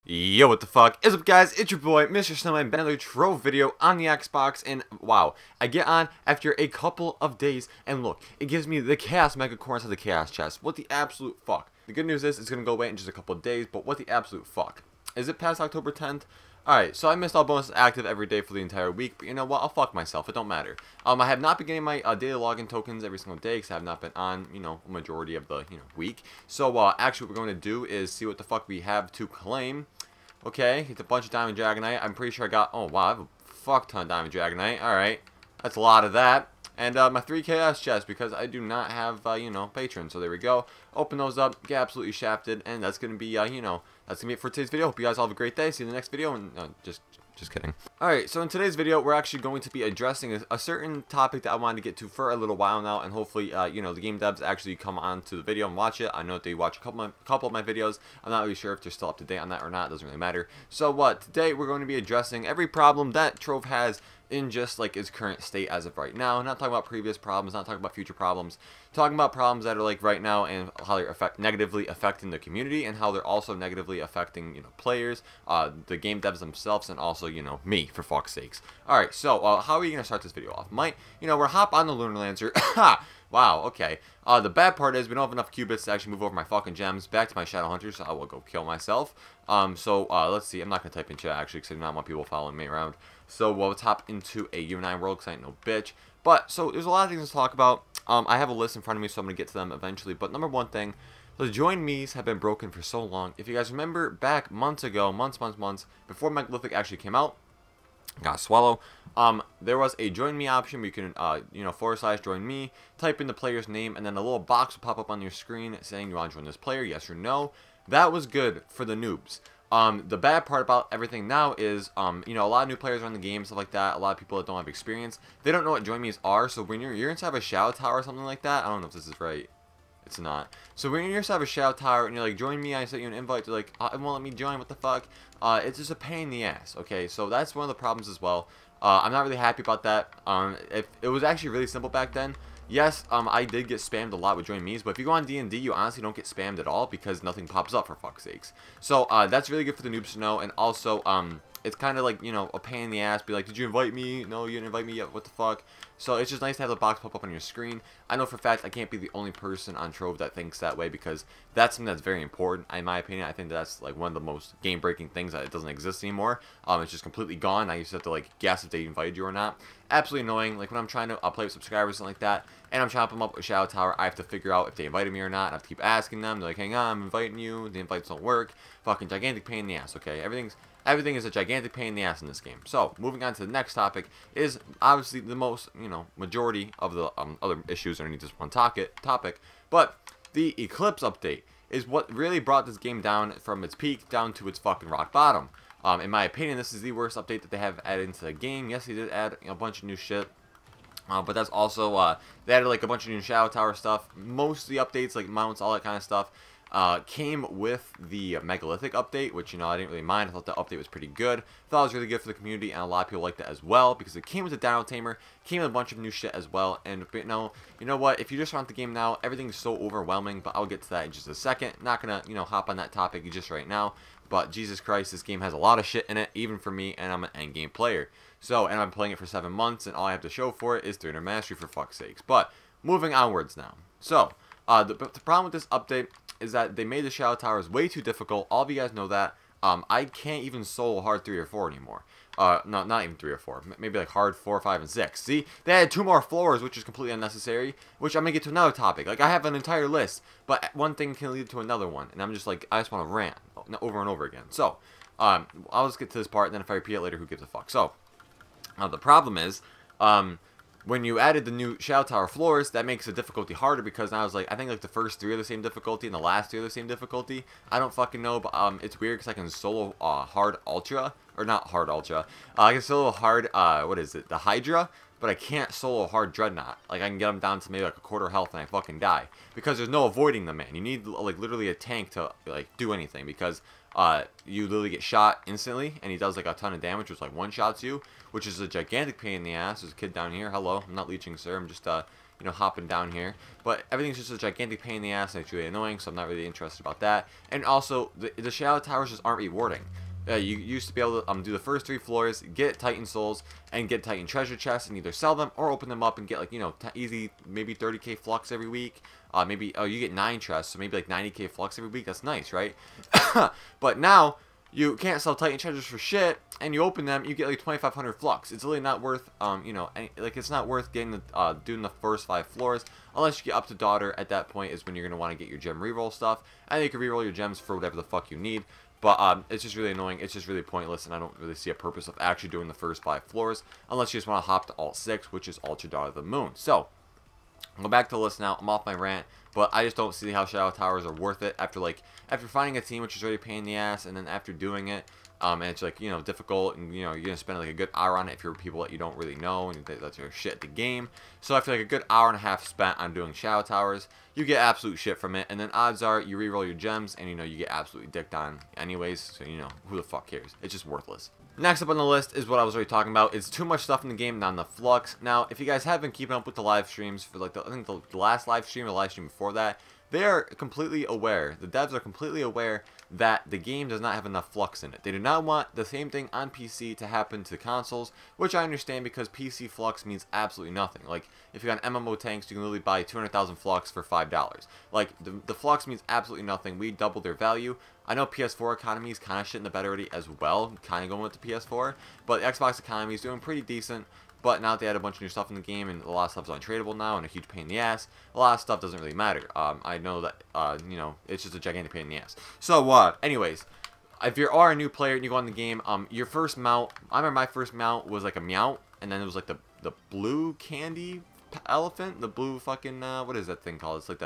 Yo, what the fuck is up, guys? It's your boy, Mr. Snowman, back another Trove video on the Xbox, and wow, I get on after a couple of days, and look, it gives me the Chaos Mega Core inside the Chaos Chest. What the absolute fuck? The good news is, it's gonna go away in just a couple of days, but what the absolute fuck? Is it past October 10th? Alright, so I missed all bonuses active every day for the entire week, but you know what, I'll fuck myself, it don't matter. I have not been getting my daily login tokens every single day, because I have not been on, a majority of the, week. So, actually what we're going to do is see what the fuck we have to claim. Okay, it's a bunch of Diamond Dragonite. I'm pretty sure I got, oh wow, I have a fuck ton of Diamond Dragonite. Alright, that's a lot of that. And my 3 Chaos chests, because I do not have, patrons. So there we go. Open those up, get absolutely shafted, and that's going to be, that's going to be it for today's video. Hope you guys all have a great day. See you in the next video, and just kidding. Alright, so in today's video, we're actually going to be addressing a certain topic that I wanted to get to for a little while now, and hopefully, the game devs actually come on to the video and watch it. I know that they watch a couple of my videos. I'm not really sure if they're still up to date on that or not. It doesn't really matter. So, today we're going to be addressing every problem that Trove has in just like its current state as of right now. Not talking about previous problems, not talking about future problems, talking about problems that are like right now and how they're negatively affecting the community, and how they're also negatively affecting players, the game devs themselves, and also me, for fuck's sakes. All right, so how are we gonna start this video off? We're hop on the Lunar Lancer. Wow, okay. The bad part is we don't have enough qubits to actually move over my fucking gems back to my Shadow Hunter, so I will go kill myself. Let's see. I'm not going to type in chat, actually, because I do not want people following me around. So, let's hop into a U9 world, because I ain't no bitch. But, so, there's a lot of things to talk about. I have a list in front of me, so I'm going to get to them eventually. But, number one thing, the join me's have been broken for so long. If you guys remember back months ago, months, before Megalithic actually came out, got swallow. There was a join me option where you can, / join me, type in the player's name, and then a little box will pop up on your screen saying you want to join this player, yes or no. That was good for the noobs. The bad part about everything now is, a lot of new players are in the game, stuff like that. A lot of people that don't have experience, they don't know what join me's are. So when you're inside of a Shadow Tower or something like that, I don't know if this is right. It's not. So when you're inside of a Shadow Tower and you're like, join me, I sent you an invite, they're like, it won't let me join, what the fuck? It's just a pain in the ass, okay? So that's one of the problems as well. I'm not really happy about that. It was actually really simple back then. Yes, I did get spammed a lot with join me's, but if you go on D&D, you honestly don't get spammed at all because nothing pops up, for fuck's sakes. So that's really good for the noobs to know, and also it's kind of like, a pain in the ass. Be like, did you invite me? No, you didn't invite me yet. What the fuck? So it's just nice to have the box pop up on your screen. I know for a fact I can't be the only person on Trove that thinks that way, because that's something that's very important. In my opinion, I think that's like one of the most game-breaking things, that it doesn't exist anymore. It's just completely gone. I used to have to like guess if they invited you or not. Absolutely annoying. Like when I'm trying to play with subscribers or something like that, and I'm trying to put them up with Shadow Tower, I have to figure out if they invited me or not. I have to keep asking them. They're like, hang on, I'm inviting you. The invites don't work. Fucking gigantic pain in the ass, okay? Everything is a gigantic pain in the ass in this game. So, moving on to the next topic is obviously the most, majority of the other issues underneath this one topic. But the Eclipse update is what really brought this game down from its peak down to its fucking rock bottom. In my opinion, this is the worst update that they have added into the game. Yes, they did add a bunch of new shit. But that's also, they added like a bunch of new Shadow Tower stuff. Most of the updates, like mounts, all that kind of stuff, came with the Megalithic update, which, I didn't really mind. I thought the update was pretty good. Thought it was really good for the community, and a lot of people liked it as well, because it came with a Dino Tamer, came with a bunch of new shit as well. And, you know what, if you just want the game now, everything's so overwhelming, but I'll get to that in just a second. Not gonna, hop on that topic just right now, but Jesus Christ, this game has a lot of shit in it, even for me, and I'm an endgame player. So, and I'm playing it for 7 months, and all I have to show for it is 300 mastery, for fuck's sakes. But, moving onwards now. So, the problem with this update is that they made the Shadow Towers way too difficult. All of you guys know that. I can't even solo hard 3 or 4 anymore. No, not even 3 or 4. Maybe like hard 4, 5, and 6. See? They added 2 more floors, which is completely unnecessary, which I'm going to get to another topic. Like, I have an entire list, but one thing can lead to another one, and I'm just like, I just want to rant over and over again. So, I'll just get to this part, and then if I repeat it later, who gives a fuck? So, the problem is, when you added the new Shadow Tower floors, that makes the difficulty harder, because now it's like, I think like the first 3 are the same difficulty and the last 3 are the same difficulty. I don't fucking know, but it's weird because I can solo hard ultra, or not hard ultra. I can solo hard, what is it, the Hydra, but I can't solo hard Dreadnought. Like, I can get them down to maybe like a quarter health and I fucking die, because there's no avoiding them, man. You need like literally a tank to like do anything, because you literally get shot instantly, and he does like a ton of damage, which like one-shots you, which is a gigantic pain in the ass. There's a kid down here. Hello, I'm not leeching, sir. I'm just hopping down here. But everything's just a gigantic pain in the ass, and it's really annoying, so I'm not really interested about that. And also, the shadow towers just aren't rewarding. You used to be able to do the first 3 floors, get Titan Souls, and get Titan Treasure Chests, and either sell them or open them up and get, like, easy, maybe 30k flux every week. Maybe, you get 9 chests, so maybe like 90k flux every week. That's nice, right? But now, you can't sell Titan Treasures for shit, and you open them, you get like 2,500 flux. It's really not worth, it's not worth getting doing the first 5 floors, unless you get up to Daughter. At that point is when you're going to want to get your gem reroll stuff, and you can reroll your gems for whatever the fuck you need. But it's just really annoying. It's just really pointless, and I don't really see a purpose of actually doing the first 5 floors, unless you just want to hop to Alt 6, which is Ultra Daughter of the Moon. So, I'll go back to the list now. I'm off my rant, but I just don't see how Shadow Towers are worth it after finding a team, which is already a pain in the ass, and then after doing it, and it's like, difficult, and you're gonna spend like a good hour on it if you're people that you don't really know and that's your shit at the game. So after like a good hour and a half spent on doing Shadow Towers, you get absolute shit from it, and then odds are you reroll your gems, and you get absolutely dicked on anyways. So who the fuck cares? It's just worthless. Next up on the list is what I was already talking about. It's too much stuff in the game, not enough flux. Now, if you guys have been keeping up with the live streams for I think the last live stream or the live stream before that, they are completely aware. The devs are completely aware that the game does not have enough flux in it. They do not want the same thing on PC to happen to consoles, which I understand because PC flux means absolutely nothing. Like, if you got MMO tanks, you can literally buy 200,000 flux for $5. Like, the flux means absolutely nothing. We doubled their value. I know PS4 economy is kind of shit in the bed already as well, kind of going with the PS4, but the Xbox economy is doing pretty decent. But now that they add a bunch of new stuff in the game, and a lot of stuff is untradeable now, and a huge pain in the ass, a lot of stuff doesn't really matter. I know that, it's just a gigantic pain in the ass. So, anyways, if you are a new player and you go on the game, your first mount, I remember my first mount was like a Meowth, and then it was like the blue candy elephant, the blue fucking, what is that thing called? It's like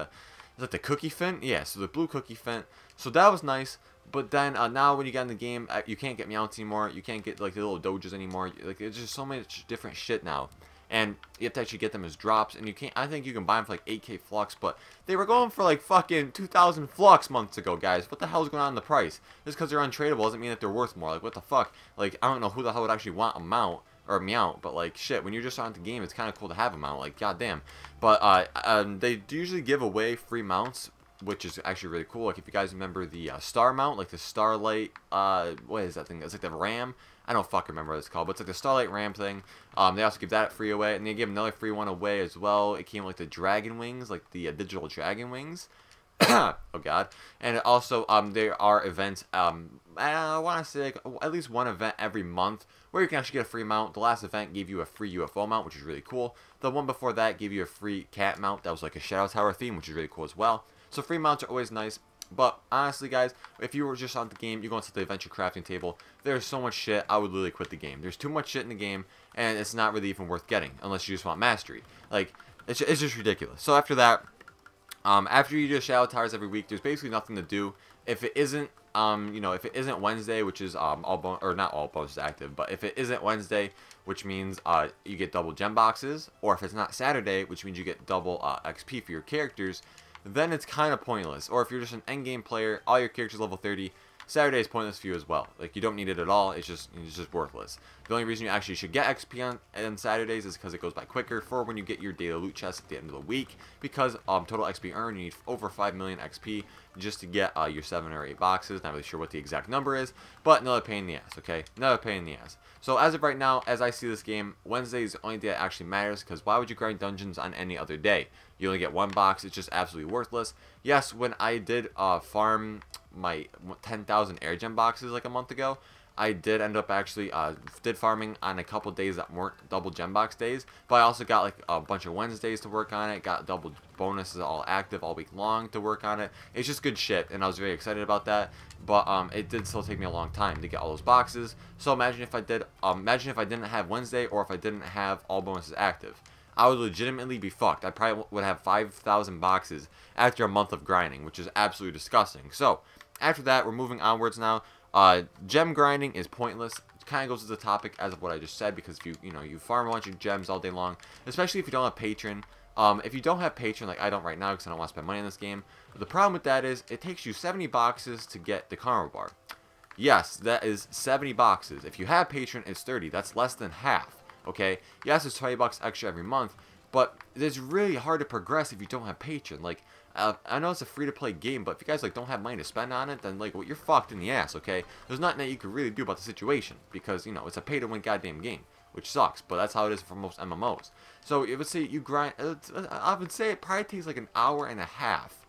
the cookie fin? Yeah, so the blue cookie fin. So that was nice. But then now when you get in the game, you can't get Meowths anymore. You can't get like the little Doges anymore. Like, there's just so much different shit now, and you have to actually get them as drops. And you can't. I think you can buy them for like 8k flux, but they were going for like fucking 2,000 flux months ago, guys. What the hell is going on in the price? Just because they're untradeable doesn't mean that they're worth more. Like, what the fuck? Like, I don't know who the hell would actually want a mount or a Meowth, but like shit, when you're just on the game, it's kind of cool to have a mount. Like, goddamn. But they usually give away free mounts, which is actually really cool. Like, if you guys remember the star mount, like the Starlight, what is that thing? It's like the Ram. I don't fucking remember what it's called, but it's like the Starlight Ram thing. They also give that free away, and they give another free one away as well. It came with like the Dragon Wings, like the digital Dragon Wings. Oh god. And also, there are events, I want to say like, at least one event every month where you can actually get a free mount. The last event gave you a free UFO mount, which is really cool. The one before that gave you a free cat mount that was like a Shadow Tower theme, which is really cool as well. So free mounts are always nice. But honestly, guys, if you were just on the game, you're going to the adventure crafting table, there's so much shit, I would literally quit the game. There's too much shit in the game, and it's not really even worth getting, unless you just want mastery. Like, it's just ridiculous. So after that, after you do Shadow Towers every week, there's basically nothing to do. If it isn't, if it isn't Wednesday, which is not all bonuses active, but if it isn't Wednesday, which means you get double gem boxes, or if it's not Saturday, which means you get double XP for your characters, then it's kind of pointless. Or if you're just an endgame player, all your characters level 30, Saturday is pointless for you as well. Like, you don't need it at all. It's just worthless. The only reason you actually should get XP on Saturdays is because it goes by quicker for when you get your daily loot chest at the end of the week. Because total XP earned, you need over 5 million XP just to get your 7 or 8 boxes. Not really sure what the exact number is, but another pain in the ass, okay? Another pain in the ass. So as of right now, as I see this game, Wednesday is the only day that actually matters, because why would you grind dungeons on any other day? You only get 1 box. It's just absolutely worthless. Yes, when I did farm my 10,000 air gem boxes like a month ago, I did end up actually did farming on a couple days that weren't double gem box days, but I also got like a bunch of Wednesdays to work on it, got double bonuses all active all week long to work on it. It's just good shit, and I was very excited about that, but it did still take me a long time to get all those boxes. So imagine if I didn't have Wednesday, or if I didn't have all bonuses active. I would legitimately be fucked. I probably would have 5,000 boxes after a month of grinding, which is absolutely disgusting. So after that, we're moving onwards now. Gem grinding is pointless. It kind of goes to the topic as of what I just said, because if you farm a bunch of gems all day long, especially if you don't have Patron. If you don't have Patron, like I don't right now because I don't want to spend money on this game, the problem with that is it takes you 70 boxes to get the Karma Bar. Yes, that is 70 boxes. If you have Patron, it's 30. That's less than half. Okay, yes, it's $20 extra every month, but it's really hard to progress if you don't have Patreon. Like, I know it's a free-to-play game, but if you guys like don't have money to spend on it, then like, well, you're fucked in the ass, okay? There's nothing that you can really do about the situation, because, you know, it's a pay-to-win goddamn game, which sucks, but that's how it is for most MMOs. So, it would say you grind, I would say it probably takes like an hour and a half,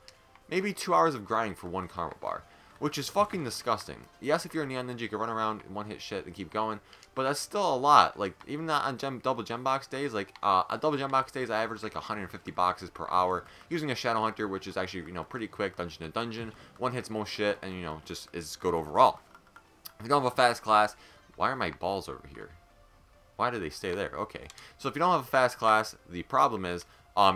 maybe 2 hours of grinding for one karma bar, which is fucking disgusting. Yes, if you're a Neon Ninja, you can run around and one-hit shit and keep going, but that's still a lot. Like, even not on double gem box days, like, on double gem box days, I average like 150 boxes per hour, using a Shadow Hunter, which is actually, you know, pretty quick, dungeon to dungeon, one hits most shit, and, you know, just is good overall. If you don't have a fast class, why are my balls over here? Why do they stay there? Okay, so if you don't have a fast class, the problem is,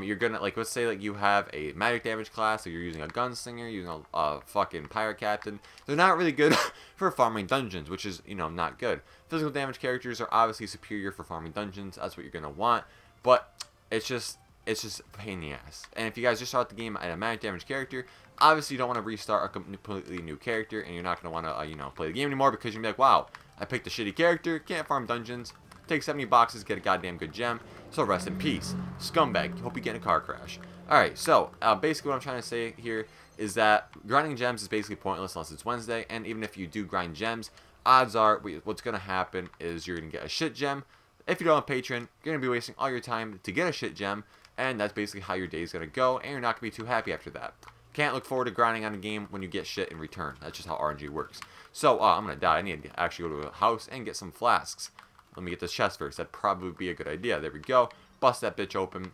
you're gonna, like, let's say like you have a magic damage class, so you're using a gunslinger, using a fucking pirate captain. They're not really good for farming dungeons, which is, you know, not good. Physical damage characters are obviously superior for farming dungeons. That's what you're gonna want, but it's just a pain in the ass. And if you guys just start the game at a magic damage character, obviously you don't want to restart a completely new character, and you're not gonna want to, you know, play the game anymore, because you're gonna be like, wow, I picked a shitty character, can't farm dungeons. Take 70 boxes, get a goddamn good gem. So rest in peace. Scumbag. Hope you get in a car crash. Alright, so basically what I'm trying to say here is that grinding gems is basically pointless unless it's Wednesday. And even if you do grind gems, odds are what's going to happen is you're going to get a shit gem. If you don't have Patreon, you're going to be wasting all your time to get a shit gem. And that's basically how your day is going to go. And you're not going to be too happy after that. Can't look forward to grinding on a game when you get shit in return. That's just how RNG works. So I'm going to die. I need to actually go to a house and get some flasks. Let me get this chest first. That'd probably be a good idea. There we go. Bust that bitch open.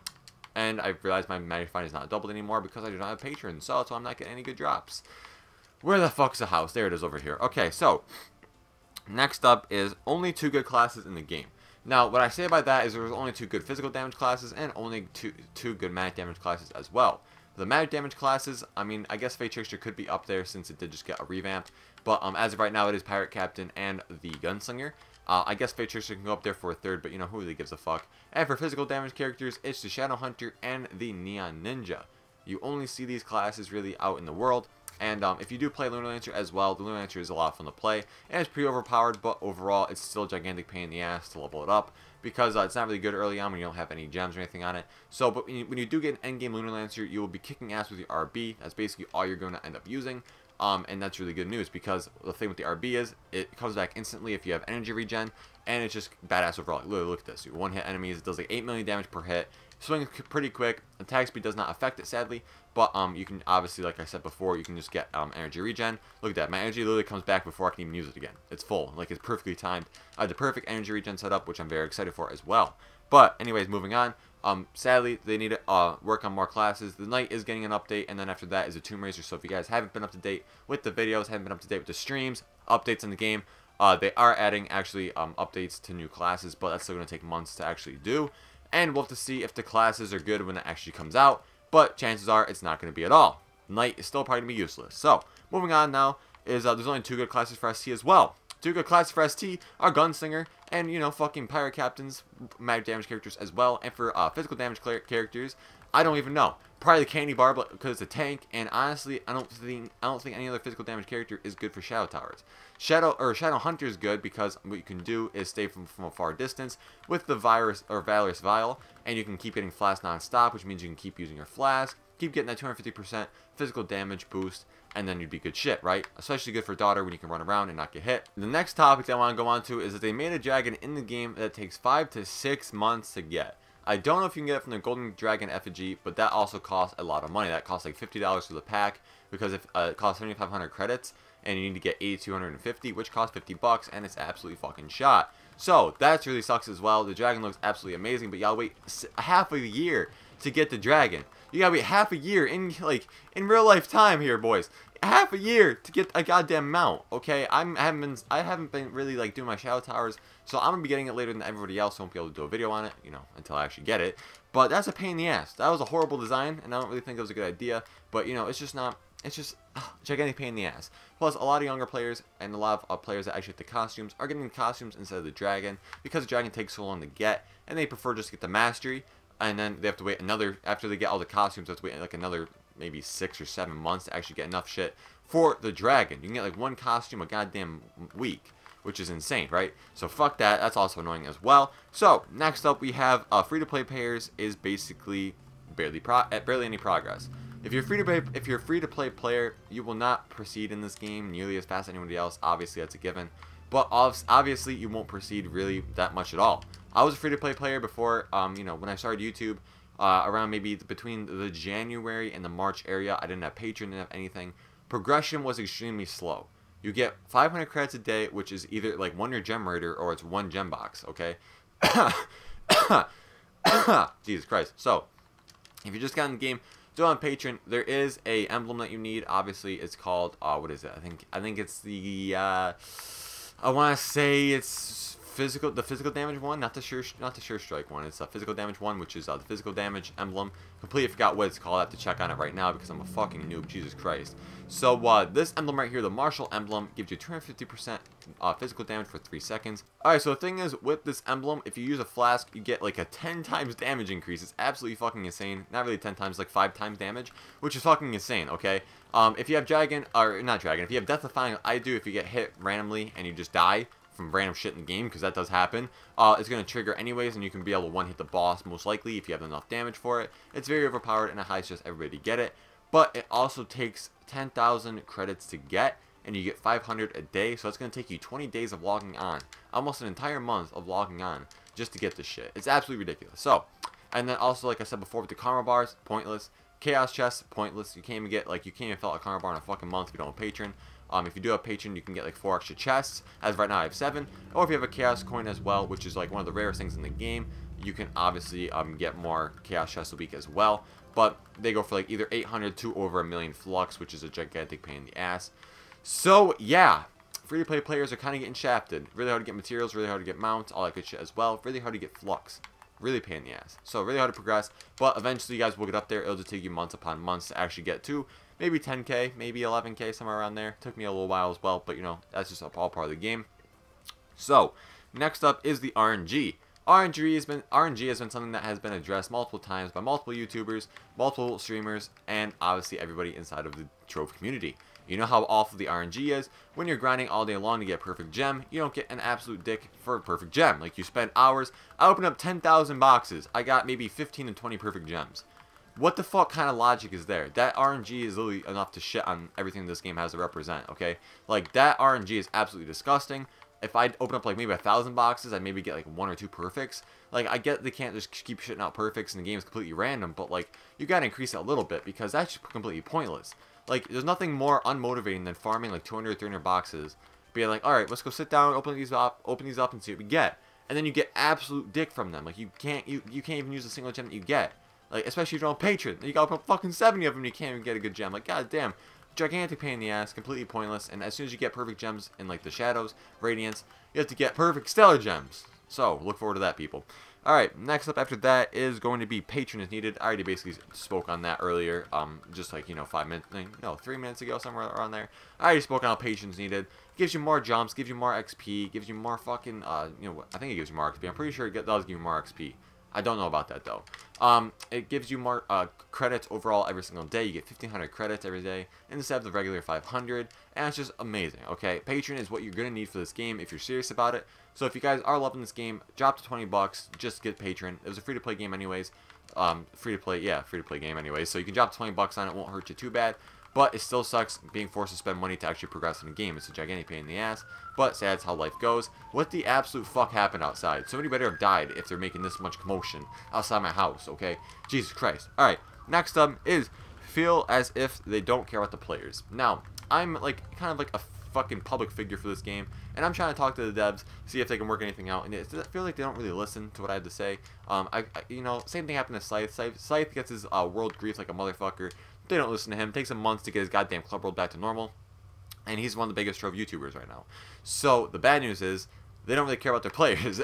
And I realized my magnifying is not doubled anymore because I do not have patrons. So I'm not getting any good drops. Where the fuck's the house? There it is over here. Okay, so next up is only 2 good classes in the game. Now, what I say about that is there's only 2 good physical damage classes and only two good magic damage classes as well. The magic damage classes, I mean, I guess Fate Trickster could be up there since it did just get a revamp. But as of right now, it is Pirate Captain and the Gunslinger. I guess Fate Trickster can go up there for a 3rd, but you know, who really gives a fuck. And for physical damage characters, it's the Shadow Hunter and the Neon Ninja. You only see these classes really out in the world. And if you do play Lunar Lancer as well, the Lunar Lancer is a lot of fun to play. And it's pretty overpowered, but overall, it's still a gigantic pain in the ass to level it up. Because it's not really good early on when you don't have any gems or anything on it. So, but when you do get an endgame Lunar Lancer, you will be kicking ass with your RB. That's basically all you're going to end up using. And that's really good news, because the thing with the RB is it comes back instantly if you have energy regen, and it's just badass overall. Literally, look at this. You one-hit enemies, it does like 8 million damage per hit. Swings pretty quick. Attack speed does not affect it, sadly, but you can obviously, like I said before, you can just get energy regen. Look at that. My energy literally comes back before I can even use it again. It's full. Like, it's perfectly timed. I have the perfect energy regen set up, which I'm very excited for as well. But anyways, moving on. Sadly, they need to work on more classes. The Knight is getting an update, and then after that is a Tomb Raiser. So if you guys haven't been up to date with the videos, haven't been up to date with the streams, updates in the game, they are adding actually updates to new classes, but that's still going to take months to actually do. And we'll have to see if the classes are good when it actually comes out, but chances are it's not going to be at all. Knight is still probably going to be useless. So moving on now is there's only 2 good classes for ST as well. 2 good classes for ST are Gunslinger and, you know, fucking Pirate Captains, magic damage characters as well. And for physical damage characters, I don't even know. Probably the Candy Bar, because it's a tank. And honestly, I don't think any other physical damage character is good for Shadow Towers. Shadow Hunter is good because what you can do is stay from a far distance with the Valorous Vial, and you can keep getting flask non-stop, which means you can keep using your flask, keep getting that 250% physical damage boost, and then you'd be good shit, right? Especially good for Daughter when you can run around and not get hit. The next topic that I want to go on to is that they made a dragon in the game that takes 5 to 6 months to get. I don't know if you can get it from the Golden Dragon effigy, but that also costs a lot of money. That costs like $50 for the pack, because it costs 7,500 credits, and you need to get 8,250, which costs 50 bucks, and it's absolutely fucking shot. So that really sucks as well. The dragon looks absolutely amazing, but y'all wait half a year to get the dragon. You gotta wait half a year in real life time here, boys. Half a year to get a goddamn mount. Okay, I haven't been really like doing my Shadow Towers, so I'm gonna be getting it later than everybody else. So I won't be able to do a video on it, you know, until I actually get it. But that's a pain in the ass. That was a horrible design, and I don't really think it was a good idea. But you know, it's just not. It's just gigantic pain in the ass. Plus, a lot of younger players and a lot of players that actually get the costumes are getting the costumes instead of the dragon, because the dragon takes so long to get, and they prefer just to get the mastery, and then they have to wait another, after they get all the costumes, they have to wait like another maybe 6 or 7 months to actually get enough shit for the dragon. You can get like 1 costume a goddamn week, which is insane, right? So fuck that. That's also annoying as well. So next up, we have free-to-play players is basically barely any progress. If you're free to play player, you will not proceed in this game nearly as fast as anybody else. Obviously, that's a given. But obviously, you won't proceed really that much at all. I was a free to play player before. You know, when I started YouTube, around maybe between the January and the March area, I didn't have Patreon, didn't have anything. Progression was extremely slow. You get 500 credits a day, which is either like 1 your gem raider or it's 1 gem box. Okay. Jesus Christ. So, if you just got in the game, do it on Patreon. There is a emblem that you need. Obviously, it's called what is it? I think it's the I want to say it's the physical damage one, not the sure strike one. It's a physical damage one, which is the physical damage emblem. Completely forgot what it's called. I have to check on it right now because I'm a fucking noob. Jesus Christ. So this emblem right here, the martial emblem, gives you 250% physical damage for 3 seconds. Alright, so the thing is, with this emblem, if you use a flask, you get like a 10 times damage increase. It's absolutely fucking insane. Not really 10 times, like 5 times damage, which is fucking insane, okay? If you have dragon, or not dragon, if you have death defying, I do, if you get hit randomly and you just die from random shit in the game, because that does happen, it's going to trigger anyways, and you can be able to one-hit the boss, most likely, if you have enough damage for it. It's very overpowered, and a high just everybody to get it. But it also takes 10,000 credits to get, and you get 500 a day, so it's going to take you 20 days of logging on. Almost an entire month of logging on just to get this shit. It's absolutely ridiculous. So, and then also, like I said before, with the karma bars, pointless. Chaos chests, pointless. You can't even get, like, you can't even fill out a karma bar in a fucking month if you don't have Patreon. If you do have Patreon, you can get like 4 extra chests. As of right now, I have 7. Or if you have a Chaos coin as well, which is like one of the rarest things in the game, you can obviously get more Chaos chests a week as well. But they go for like either 800 to over 1,000,000 flux, which is a gigantic pain in the ass. So yeah, free-to-play players are kind of getting shafted. Really hard to get materials, really hard to get mounts, all that good shit as well. Really hard to get flux. Really pain in the ass. So really hard to progress, but eventually you guys will get up there. It'll just take you months upon months to actually get to maybe 10k, maybe 11k, somewhere around there. Took me a little while as well, but you know, that's just all part of the game. So next up is the RNG. RNG has been something that has been addressed multiple times by multiple YouTubers, multiple streamers, and obviously everybody inside of the Trove community. You know how awful the RNG is. When you're grinding all day long to get a perfect gem, you don't get an absolute dick for a perfect gem. Like, you spend hours. I opened up 10,000 boxes. I got maybe 15 and 20 perfect gems. What the fuck kind of logic is there? That RNG is literally enough to shit on everything this game has to represent, okay? Like, that RNG is absolutely disgusting. If I open up like maybe 1,000 boxes, I'd maybe get like 1 or 2 perfects. Like, I get they can't just keep shitting out perfects and the game is completely random, but like, you gotta increase it a little bit because that's completely pointless. Like, there's nothing more unmotivating than farming like 200 or 300 boxes, being like, alright, let's go sit down, open these up and see what we get. And then you get absolute dick from them. Like, you can't even use a single gem that you get. Like, especially if you're on Patreon. You gotta open up fucking 70 of them and you can't even get a good gem. Like, goddamn. Gigantic pain in the ass, completely pointless, and as soon as you get perfect gems in like the shadows, radiance, you have to get perfect stellar gems. So look forward to that, people. Alright, next up after that is going to be Patreon is needed. I already basically spoke on that earlier, just like, you know, 3 minutes ago, somewhere around there. I already spoke on how Patreon is needed. Gives you more jumps, gives you more XP, gives you more fucking, you know, I think it gives you more XP. I'm pretty sure it does give you more XP. I don't know about that though. It gives you more credits overall every single day. You get 1,500 credits every day instead of the regular 500, and it's just amazing. Okay, Patreon is what you're gonna need for this game if you're serious about it. So if you guys are loving this game, drop to 20 bucks. Just get Patreon. It was a free-to-play game anyways. Free-to-play game anyways. So you can drop 20 bucks on it. Won't hurt you too bad. But it still sucks being forced to spend money to actually progress in the game. It's a gigantic pain in the ass. But that's how life goes. What the absolute fuck happened outside? Somebody better have died if they're making this much commotion outside my house, okay? Jesus Christ. Alright, next up is feel as if they don't care about the players. Now, I'm like kind of like a fucking public figure for this game, and I'm trying to talk to the devs, see if they can work anything out, and it feels like they don't really listen to what I have to say. You know, same thing happened to Scythe. Scythe gets his world grief like a motherfucker. They don't listen to him. It takes him months to get his goddamn club world back to normal. And he's one of the biggest Trove YouTubers right now. So, the bad news is, they don't really care about their players.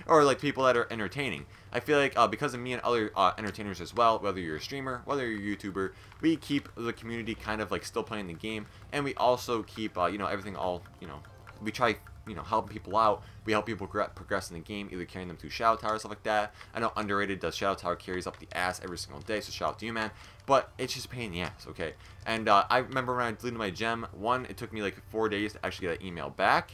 Or, like, people that are entertaining. I feel like, because of me and other entertainers as well, whether you're a streamer, whether you're a YouTuber, we keep the community kind of, like, still playing the game. And we also keep, you know, everything all, you know, we try, you know, helping people out. We help people progress in the game, either carrying them to Shadow Tower, stuff like that. I know Underrated does Shadow Tower carries up the ass every single day, so shout out to you, man. But it's just a pain in the ass, okay? And I remember when I deleted my gem, it took me like 4 days to actually get that email back.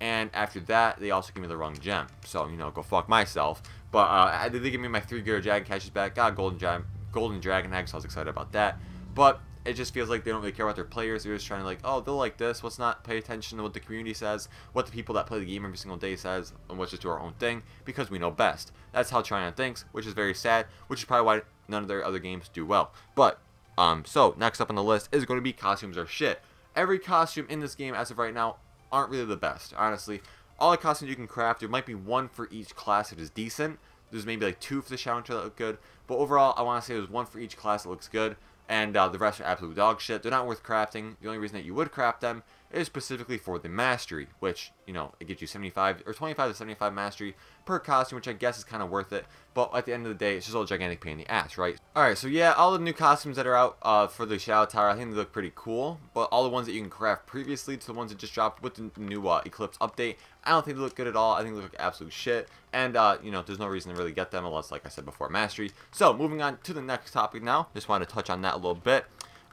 and after that, they also give me the wrong gem. So, you know, go fuck myself. But they did give me my 3 Gear Dragon catches back. Got golden dragon egg, so I was excited about that. But it just feels like they don't really care about their players. They're just trying to like, oh, they'll like this. Let's not pay attention to what the community says, what the people that play the game every single day says, and let's just do our own thing because we know best. That's how Tryon thinks, which is very sad, which is probably why none of their other games do well. But, so next up on the list is going to be costumes are shit. Every costume in this game as of right now aren't really the best, honestly. All the costumes you can craft, there might be one for each class that is decent. There's maybe like 2 for the Shadow Hunter that look good. But overall, I want to say there's 1 for each class that looks good. And the rest are absolute dog shit. They're not worth crafting. The only reason that you would craft them is specifically for the mastery, which, you know, it gives you 75 or 25 to 75 mastery per costume, which I guess is kind of worth it. But at the end of the day, it's just a gigantic pain in the ass, right? Alright, so yeah, all the new costumes that are out for the Shadow Tower, I think they look pretty cool. But all the ones that you can craft previously to the ones that just dropped with the new Eclipse update, I don't think they look good at all. I think they look like absolute shit. And, you know, there's no reason to really get them unless, like I said before, mastery. So, moving on to the next topic now. Just want to touch on that a little bit.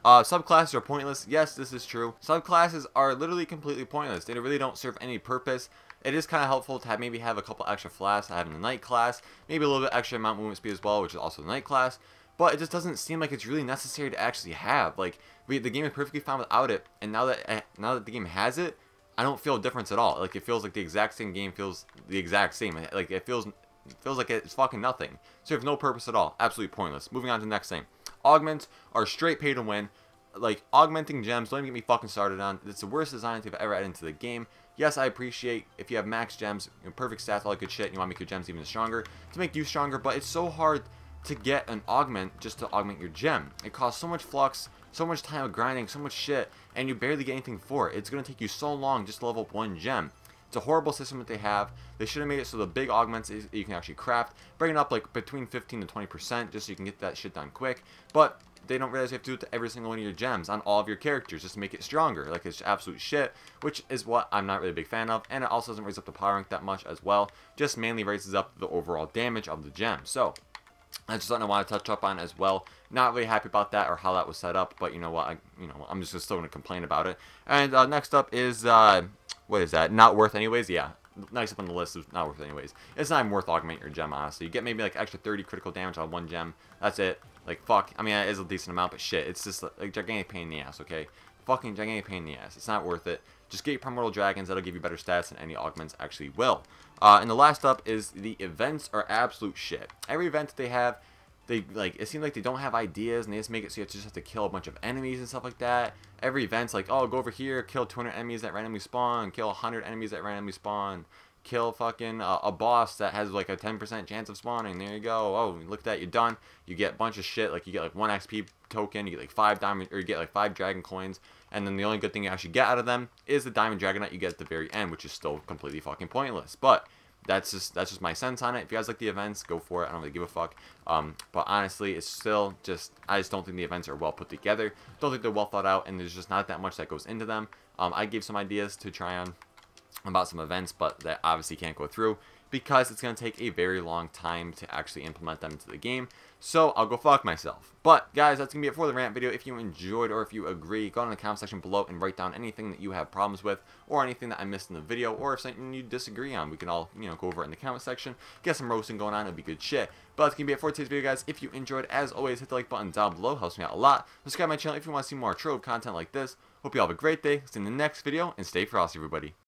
Subclasses are pointless. Yes, this is true. Subclasses are literally completely pointless. They really don't serve any purpose. It is kind of helpful to have, maybe have a couple extra flasks I have in the night class. Maybe a little bit extra amount movement speed as well, which is also the night class. But it just doesn't seem like it's really necessary to actually have. Like, the game is perfectly fine without it. And now that the game has it, I don't feel a difference at all. Like, it feels like the exact same game feels the exact same. Like, it feels like it's fucking nothing. So you have no purpose at all. Absolutely pointless. Moving on to the next thing. Augments are straight pay to win. Like, augmenting gems, don't even get me fucking started on. It's the worst design they've ever added into the game. Yes, I appreciate if you have max gems, you know, perfect stats, all that good shit, and you want to make your gems even stronger, to make you stronger, but it's so hard to get an augment just to augment your gem. It costs so much flux, so much time of grinding, so much shit, and you barely get anything for it. It's going to take you so long just to level up 1 gem. It's a horrible system that they have. They should have made it so the big augments you can actually craft, bring it up like between 15 to 20% just so you can get that shit done quick. But they don't realize you have to do it to every single one of your gems on all of your characters just to make it stronger. Like, it's absolute shit, which is what I'm not really a big fan of. And it also doesn't raise up the power rank that much as well. Just mainly raises up the overall damage of the gem. So that's something I want to touch up on as well. Not really happy about that or how that was set up, but you know what? I'm just still going to complain about it. And next up is what is that? Not worth anyways? Yeah. Next up on the list is not worth anyways. It's not even worth augmenting your gem, honestly. You get maybe like extra 30 critical damage on 1 gem. That's it. Like, fuck. I mean, it is a decent amount, but shit. It's just like gigantic pain in the ass, okay? Fucking gigantic pain in the ass. It's not worth it. Just get your primordial dragons. That'll give you better stats than any augments actually will. And the last up is the events are absolute shit. Every event that they have, it seems like they don't have ideas, and they just make it so you just have to kill a bunch of enemies and stuff like that. Every event's like, oh, go over here, kill 200 enemies that randomly spawn, kill 100 enemies that randomly spawn, kill fucking a boss that has like a 10% chance of spawning. There you go. Oh, look at that, you're done. You get a bunch of shit, like you get like 1 XP token, you get like 5 diamond, or you get like 5 dragon coins, and then the only good thing you actually get out of them is the diamond dragonite you get at the very end, which is still completely fucking pointless. But that's just my sense on it. If you guys like the events, go for it. I don't really give a fuck. But honestly, it's still just, I just don't think the events are well put together. Don't think they're well thought out, and there's just not that much that goes into them. I gave some ideas to try on about some events, but that obviously can't go through because it's going to take a very long time to actually implement them into the game. So I'll go fuck myself. But guys, that's going to be it for the rant video. If you enjoyed or if you agree, go in the comment section below and write down anything that you have problems with or anything that I missed in the video, or if something you disagree on. We can all, you know, go over it in the comment section, get some roasting going on. It'll be good shit. But that's going to be it for today's video, guys. If you enjoyed, as always, hit the like button down below. Helps me out a lot. Subscribe to my channel if you want to see more Trove content like this. Hope you all have a great day. See you in the next video, and stay frosty, everybody.